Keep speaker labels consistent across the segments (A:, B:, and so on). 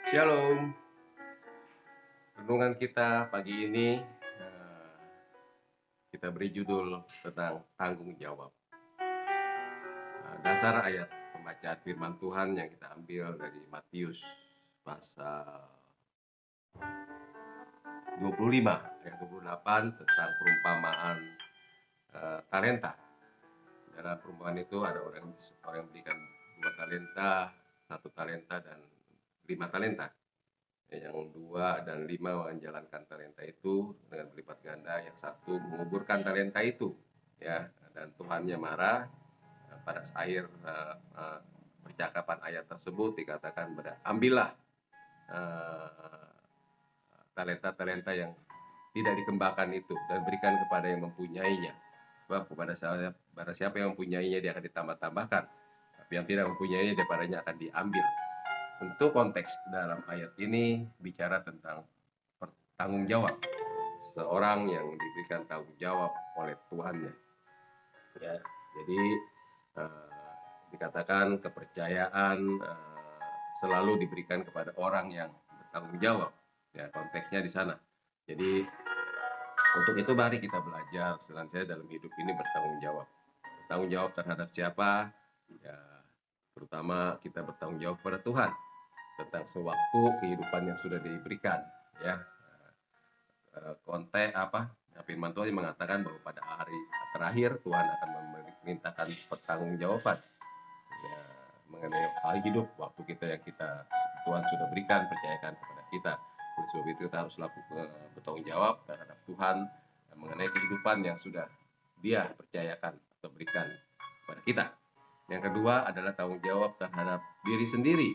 A: Shalom, renungan kita pagi ini kita beri judul tentang tanggung jawab. Dasar ayat pembacaan firman Tuhan yang kita ambil dari Matius pasal 25 ayat 28 tentang perumpamaan talenta. Dalam perumpamaan itu ada orang yang berikan 2 talenta, 1 talenta dan 5 talenta. Yang 2 dan 5 menjalankan talenta itu dengan berlipat ganda, yang 1 menguburkan talenta itu, ya. Dan Tuhannya marah. Pada akhir percakapan ayat tersebut dikatakan, ambillah talenta-talenta yang tidak dikembangkan itu dan berikan kepada yang mempunyainya. Sebab kepada siapa yang mempunyainya dia akan ditambah-tambahkan, tapi yang tidak mempunyainya daripadanya akan diambil. Tentu konteks dalam ayat ini bicara tentang tanggung jawab. Seorang yang diberikan tanggung jawab oleh Tuhannya. Ya, jadi dikatakan kepercayaan selalu diberikan kepada orang yang bertanggung jawab. Ya, konteksnya di sana. Jadi untuk itu mari kita belajar senantiasa dalam hidup ini bertanggung jawab. Bertanggung jawab terhadap siapa? Ya, terutama kita bertanggung jawab pada Tuhan tentang sewaktu kehidupan yang sudah diberikan, ya. Firman Tuhan yang mengatakan bahwa pada hari terakhir Tuhan akan memintakan pertanggungjawaban, ya, mengenai hal hidup waktu kita yang Tuhan sudah berikan, percayakan kepada kita. Oleh sebab itu kita harus bertanggung jawab terhadap Tuhan mengenai kehidupan yang sudah Dia percayakan atau berikan kepada kita. Yang kedua adalah tanggung jawab terhadap diri sendiri.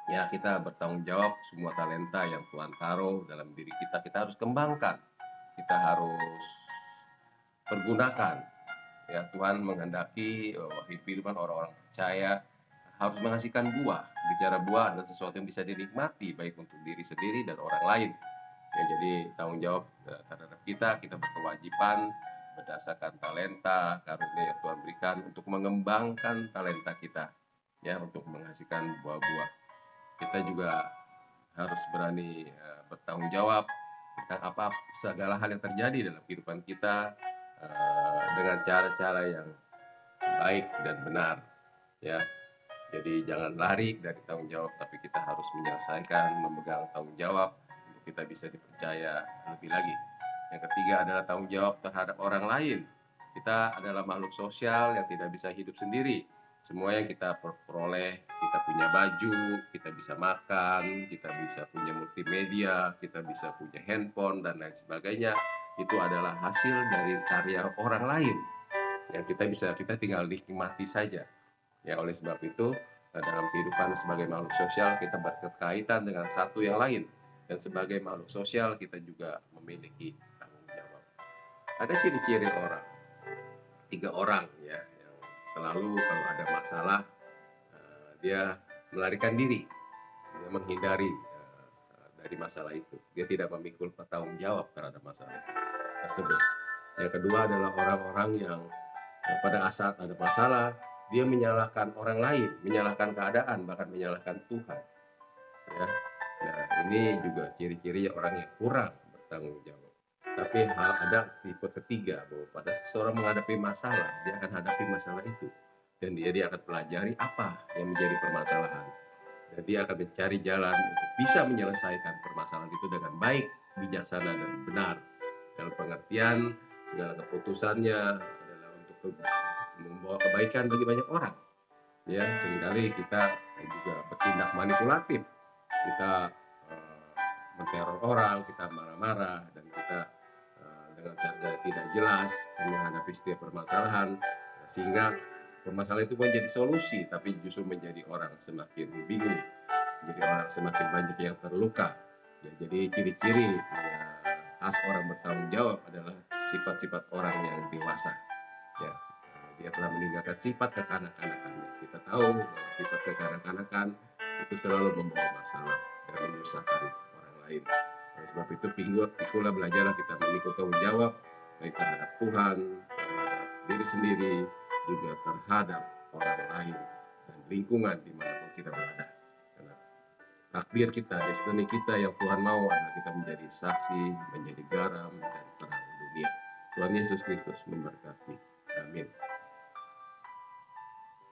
A: Ya, kita bertanggung jawab semua talenta yang Tuhan taruh dalam diri kita harus kembangkan. Kita harus pergunakan. Ya, Tuhan menghendaki kehidupan orang-orang percaya harus menghasilkan buah. Bicara buah adalah sesuatu yang bisa dinikmati baik untuk diri sendiri dan orang lain. Ya, jadi tanggung jawab terhadap kita berkewajiban berdasarkan talenta karunia yang Tuhan berikan untuk mengembangkan talenta kita, ya, untuk menghasilkan buah-buah. Kita juga harus berani bertanggung jawab tentang segala hal yang terjadi dalam kehidupan kita dengan cara-cara yang baik dan benar, ya. Jadi jangan lari dari tanggung jawab, tapi kita harus menyelesaikan, memegang tanggung jawab untuk kita bisa dipercaya lebih lagi. Yang ketiga adalah tanggung jawab terhadap orang lain. Kita adalah makhluk sosial yang tidak bisa hidup sendiri. Semua yang kita peroleh, kita punya baju, kita bisa makan, kita bisa punya multimedia, kita bisa punya handphone dan lain sebagainya, itu adalah hasil dari karya orang lain yang kita tinggal nikmati saja. Ya, oleh sebab itu dalam kehidupan sebagai makhluk sosial kita berkaitan dengan satu yang lain, dan sebagai makhluk sosial kita juga memiliki tanggung jawab. Ada ciri-ciri orang, 3 orang, ya, yang selalu kalau ada masalah dia melarikan diri, dia menghindari dari masalah itu. Dia tidak memikul tanggung jawab terhadap masalah tersebut. Yang kedua adalah orang-orang yang pada saat ada masalah dia menyalahkan orang lain, menyalahkan keadaan, bahkan menyalahkan Tuhan. Ya. Nah, ini juga ciri-ciri orang yang kurang bertanggung jawab. Tapi ada tipe ketiga, bahwa pada seseorang menghadapi masalah, dia akan hadapi masalah itu. Dan dia akan pelajari apa yang menjadi permasalahan. Dan dia akan mencari jalan untuk bisa menyelesaikan permasalahan itu dengan baik, bijaksana, dan benar. Dalam pengertian, segala keputusannya adalah untuk membawa kebaikan bagi banyak orang. Ya, seringkali kita juga bertindak manipulatif. Kita menteror orang, kita marah-marah, dan kita dengan cara tidak jelas menghadapi setiap permasalahan, sehingga permasalahan itu menjadi solusi, tapi justru menjadi orang semakin bingung, menjadi orang semakin banyak yang terluka. Ya, jadi ciri-ciri khas orang bertanggung jawab adalah sifat-sifat orang yang dewasa. Ya, dia telah meninggalkan sifat kekanak-kanakannya. Kita tahu bahwa sifat kekanak-kanakan itu selalu membawa masalah dan menyusahkan orang lain. Oleh sebab itu, pikulah belajarlah kita memikul tanggung jawab baik terhadap Tuhan, terhadap diri sendiri, juga terhadap orang lain dan lingkungan dimanapun kita berada. Karena takdir kita, destiny kita yang Tuhan mau adalah kita menjadi saksi, menjadi garam dan terang dunia. Tuhan Yesus Kristus memberkati. Amin.